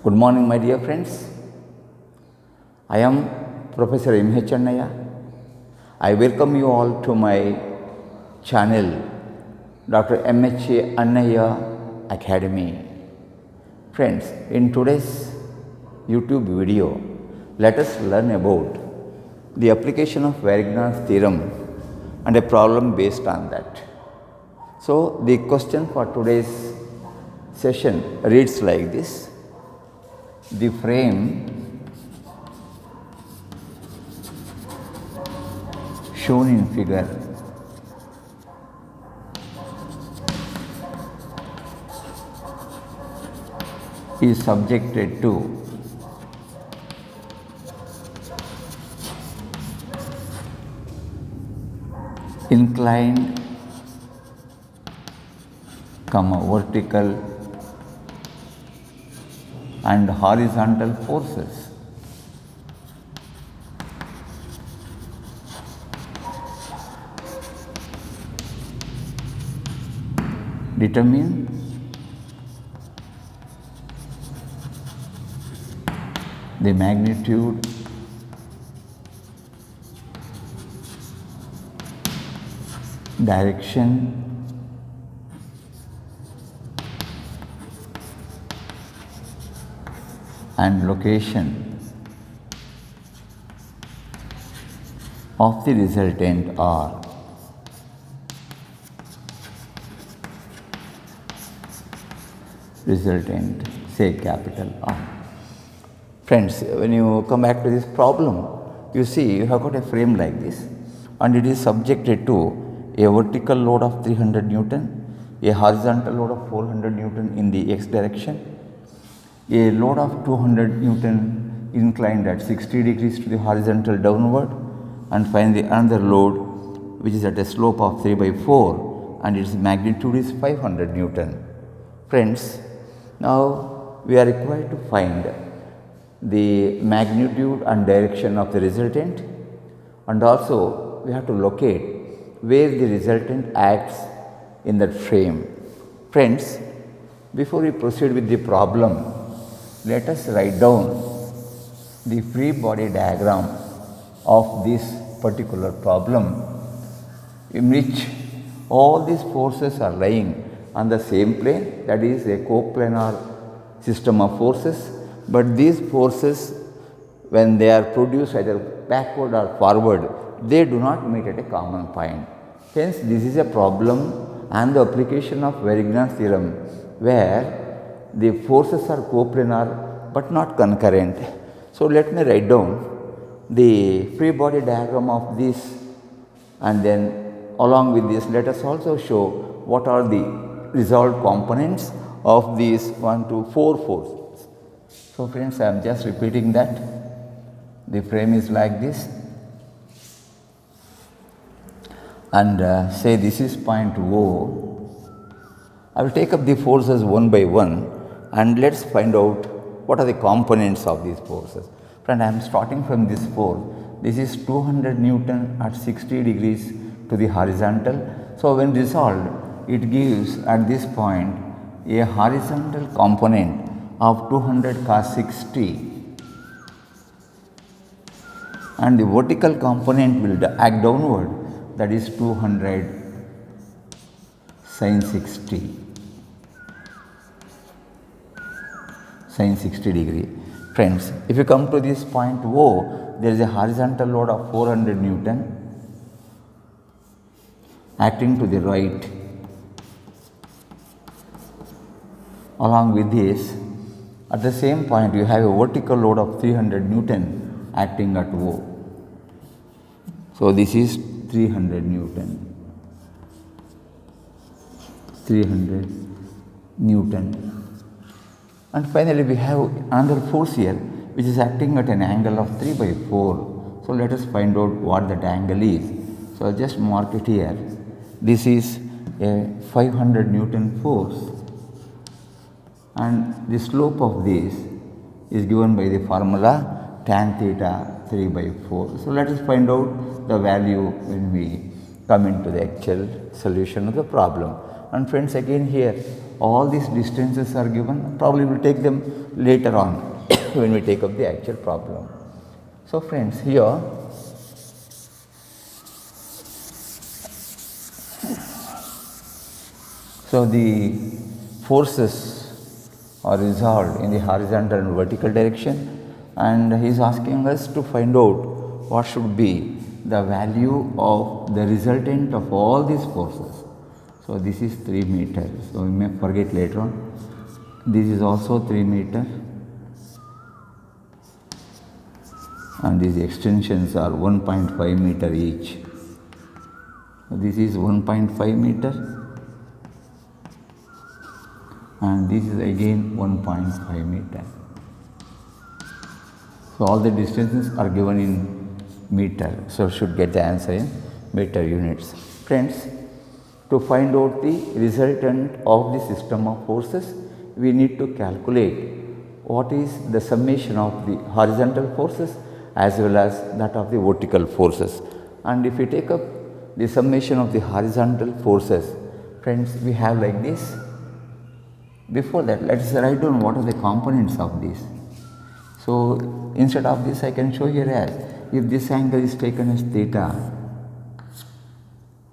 Good morning, my dear friends. I am Professor M.H. Annaya. I welcome you all to my channel, Dr. M.H. Annaya Academy. Friends, in today's YouTube video, let us learn about the application of Varignon's theorem and a problem based on that. So, the question for today's session reads like this. The frame shown in figure is subjected to inclined, vertical and horizontal forces. Determine the magnitude direction and location of the resultant R. Resultant, say capital R. Friends, when you come back to this problem, you see you have got a frame like this and it is subjected to a vertical load of 300 Newton, a horizontal load of 400 Newton in the x direction, a load of 200 Newton inclined at 60 degrees to the horizontal downward, and finally another load which is at a slope of 3 by 4 and its magnitude is 500 Newton. Friends, now we are required to find the magnitude and direction of the resultant, and also we have to locate where the resultant acts in that frame. Friends, before we proceed with the problem, let us write down the free body diagram of this particular problem, in which all these forces are lying on the same plane, that is a coplanar system of forces, but these forces, when they are produced either backward or forward, they do not meet at a common point. Hence, this is a problem and the application of Varignon's theorem, where the forces are coplanar but not concurrent. So, let me write down the free body diagram of this, and then along with this let us also show what are the resolved components of these 1, 2, 4 forces. So, friends, I am just repeating that the frame is like this, and say this is point O. I will take up the forces one by one and let us find out what are the components of these forces. Friend, I am starting from this force. This is 200 Newton at 60 degrees to the horizontal. So, when resolved, it gives at this point a horizontal component of 200 cos 60, and the vertical component will act downward, that is 200 sin 60. Sin 60 degree. Friends, if you come to this point O, there is a horizontal load of 400 Newton acting to the right. Along with this, at the same point you have a vertical load of 300 Newton acting at O. So, this is 300 Newton. 300 Newton. And finally, we have another force here which is acting at an angle of 3 by 4. So, let us find out what that angle is. So, I'll just mark it here. This is a 500 Newton force, and the slope of this is given by the formula tan theta 3 by 4. So, let us find out the value when we come into the actual solution of the problem. And friends, again here all these distances are given. Probably we'll take them later on when we take up the actual problem. So friends, here so the forces are resolved in the horizontal and vertical direction, and he is asking us to find out what should be the value of the resultant of all these forces. So this is 3 meters. So we may forget later on. This is also 3 meter, and these extensions are 1.5 meter each. So this is 1.5 meter. And this is again 1.5 meter. So all the distances are given in meter. So should get the answer in meter units. Friends, to find out the resultant of the system of forces, we need to calculate what is the summation of the horizontal forces as well as that of the vertical forces. And if we take up the summation of the horizontal forces, friends, we have like this. Before that, let us write down what are the components of this. So instead of this, I can show here as if this angle is taken as theta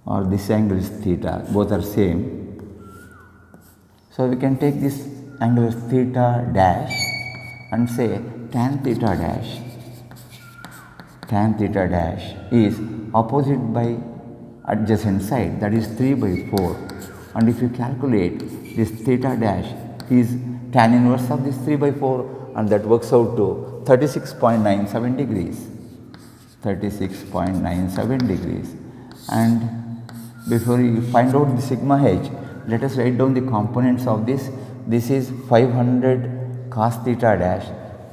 or this angle is theta, both are same. So we can take this angle as theta dash and say tan theta dash. Tan theta dash is opposite by adjacent side, that is 3 by 4. And if you calculate this theta dash is tan inverse of this 3 by 4, and that works out to 36.97 degrees. 36.97 degrees. And before you find out the sigma h, let us write down the components of this. This is 500 cos theta dash,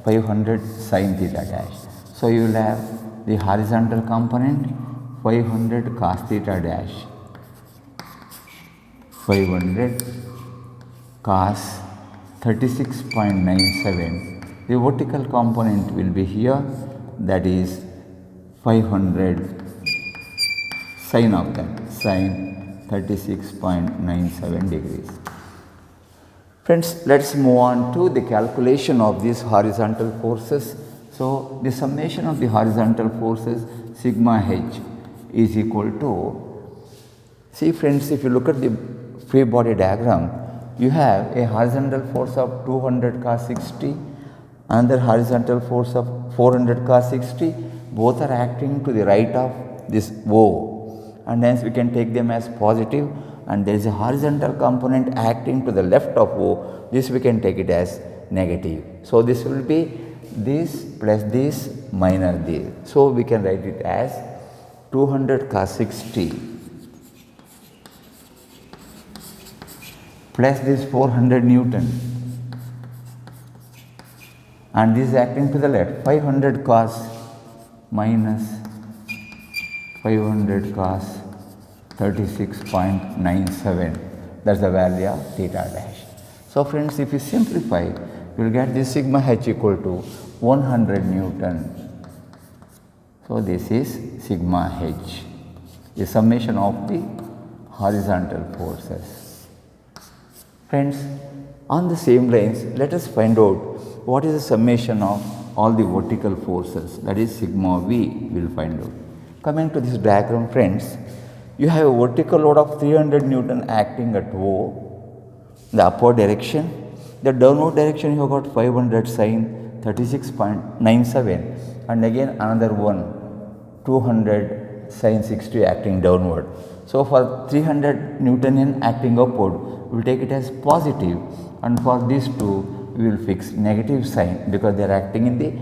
500 sin theta dash. So you will have the horizontal component 500 cos theta dash, 500 cos 36.97. The vertical component will be here, that is 500 sin of that, sin 36.97 degrees. Friends, let us move on to the calculation of these horizontal forces. So the summation of the horizontal forces sigma h is equal to, see friends, if you look at the free body diagram, you have a horizontal force of 200 cos 60, another horizontal force of 400 cos 60, both are acting to the right of this O, and hence we can take them as positive, and there is a horizontal component acting to the left of O, this we can take it as negative. So this will be this plus this minus this. So we can write it as 200 cos 60 plus this 400 Newton, and this is acting to the left, 500 cos minus 500 cos 36.97, that is the value of theta dash. So friends, if you simplify, you will get this sigma h equal to 100 Newton. So this is sigma h, the summation of the horizontal forces. Friends, on the same lines, let us find out what is the summation of all the vertical forces, that is sigma v, we will find out. Coming to this diagram, friends, you have a vertical load of 300 Newton acting at O, the upward direction. The downward direction you have got 500 sin 36.97, and again another one 200 sin 60 acting downward. So for 300 Newtonian acting upward, we will take it as positive, and for these two we will fix negative sign because they are acting in the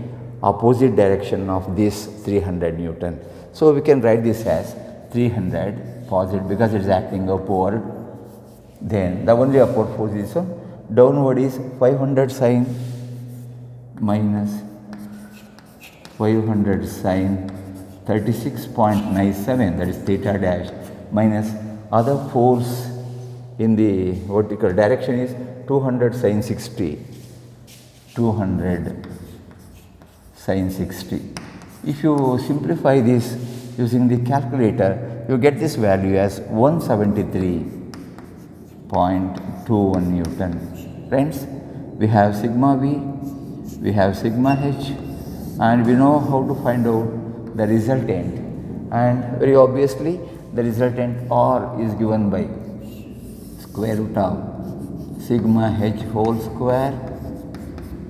opposite direction of this 300 Newton. So we can write this as 300 positive because it is acting upward. Then the only upward force is downward is 500 sin minus 500 sin 36.97, that is theta dash, minus other force in the vertical direction is 200 sin 60, 200 sin 60. If you simplify this using the calculator, you get this value as 173.2 21 Newton. Friends, we have sigma V, we have sigma H, and we know how to find out the resultant, and very obviously the resultant R is given by square root of sigma H whole square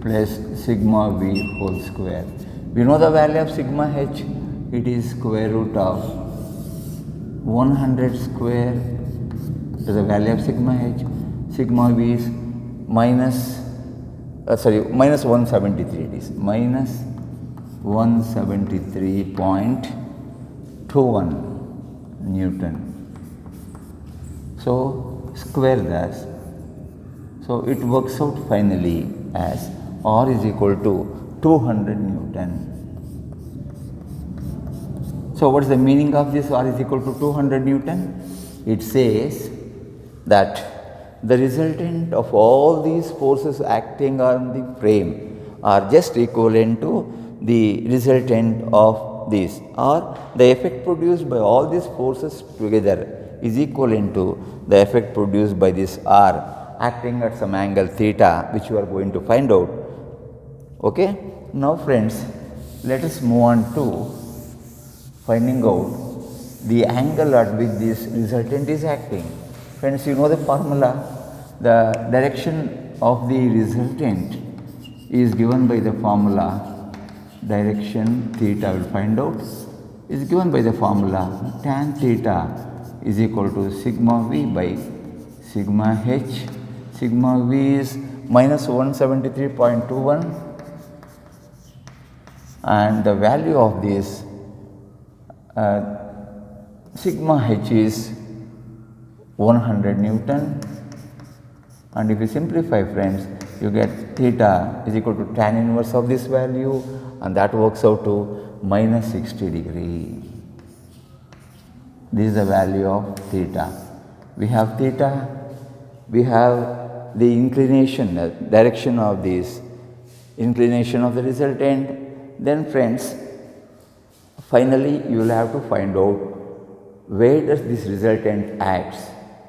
plus sigma V whole square. We know the value of sigma H, it is square root of 100 square to the value of sigma H. Sigma V is minus 173, it is minus 173.21 Newton. So square this. So it works out finally as R is equal to 200 Newton. So what is the meaning of this R is equal to 200 Newton? It says that the resultant of all these forces acting on the frame are just equivalent to the resultant of this, or the effect produced by all these forces together is equivalent to the effect produced by this R acting at some angle theta, which you are going to find out. Okay. Now friends, let us move on to finding out the angle at which this resultant is acting. Friends, you know the formula. The direction of the resultant is given by the formula direction theta, will find out, is given by the formula tan theta is equal to sigma V by sigma H. Sigma V is minus 173.21 and the value of this sigma H is 100 Newton, and if you simplify friends, you get theta is equal to tan inverse of this value, and that works out to minus 60 degree. This is the value of theta. We have theta, we have the inclination, direction of this inclination of the resultant. Then friends, finally you will have to find out where does this resultant acts,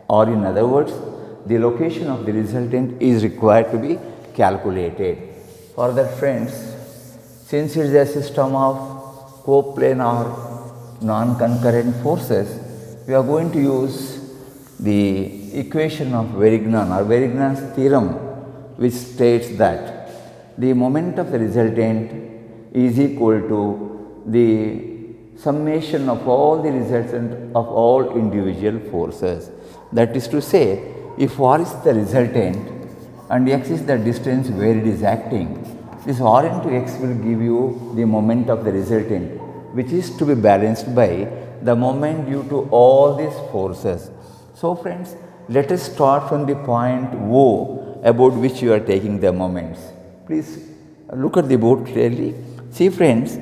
or in other words, the location of the resultant is required to be calculated. For that friends, since it is a system of coplanar non-concurrent forces, we are going to use the equation of Verignan or Verignan's theorem, which states that the moment of the resultant is equal to the summation of all the resultant of all individual forces. That is to say, if R is the resultant and X is the distance where it is acting, this R into X will give you the moment of the resultant, which is to be balanced by the moment due to all these forces. So friends, let us start from the point O about which you are taking the moments. Please look at the board clearly. See friends,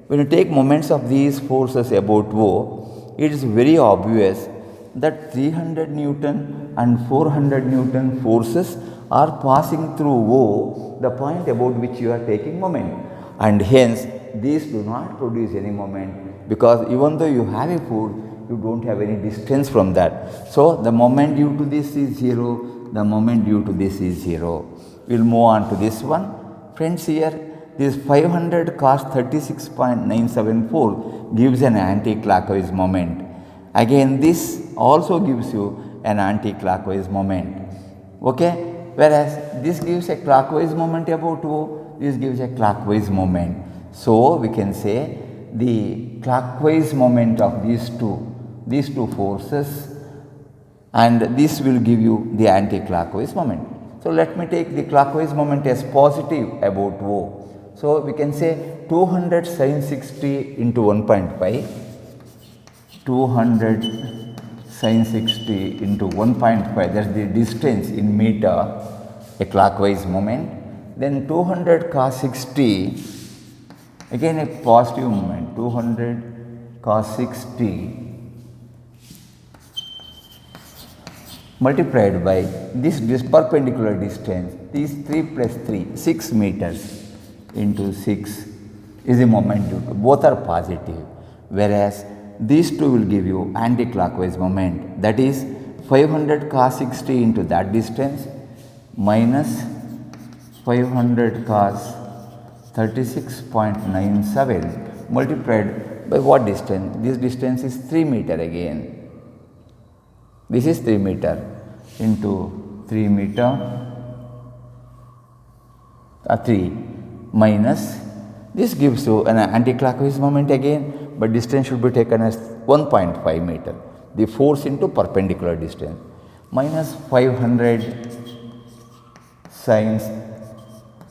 when you take moments of these forces about O, it is very obvious that 300 Newton and 400 Newton forces are passing through O, the point about which you are taking moment, and hence these do not produce any moment, because even though you have a food, you do not have any distance from that. So the moment due to this is 0, the moment due to this is 0. We will move on to this one. Friends, here this 500 cos 36.974 gives an anti-clockwise moment. Again, this also gives you an anti-clockwise moment. Okay? Whereas this gives a clockwise moment about O, this gives a clockwise moment. So we can say the clockwise moment of these two forces, and this will give you the anti-clockwise moment. So let me take the clockwise moment as positive about O. So we can say 200 sin 60 into 1.5, 200 sin 60 into 1.5, that is the distance in meter, a clockwise moment. Then 200 cos 60, again a positive moment, 200 cos 60 multiplied by this perpendicular distance, these 3 plus 3, 6 meters into 6 is the moment due to, both are positive, whereas these two will give you anti-clockwise moment, that is 500 cos 60 into that distance minus 500 cos 36.97 multiplied by what distance? This distance is 3 meter again. This is 3 meter into 3 meter 3 minus this gives you an anti-clockwise moment again, but distance should be taken as 1.5 meter. The force into perpendicular distance minus 500 sine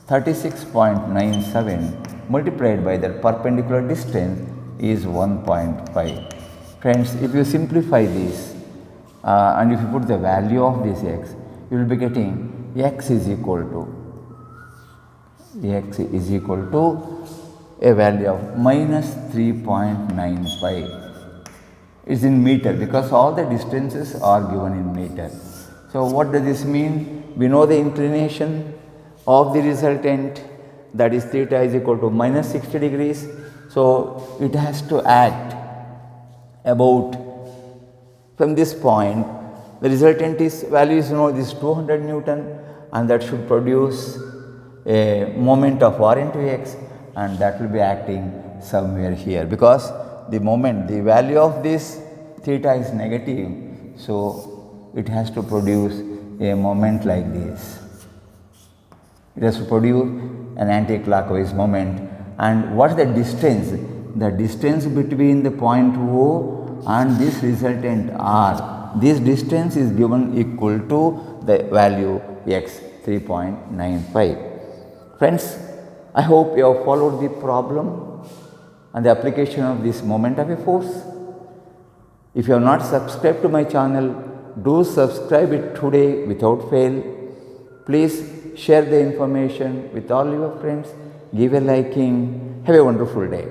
36.97 multiplied by the perpendicular distance is 1.5. Friends, if you simplify this and if you put the value of this x, you will be getting x is equal to a value of minus 3.95. It's in meter because all the distances are given in meter. So what does this mean? We know the inclination of the resultant, that is theta is equal to minus 60 degrees. So it has to act about from this point. The resultant is value is this 200 Newton, and that should produce a moment of r into x, and that will be acting somewhere here because the moment, the value of this theta is negative, so it has to produce a moment like this. It has to produce an anti-clockwise moment. And what is the distance? The distance between the point O and this resultant R, this distance is given equal to the value x 3.95. Friends, I hope you have followed the problem and the application of this moment of a force. If you have not subscribed to my channel, do subscribe it today without fail. Please share the information with all your friends. Give a liking. Have a wonderful day.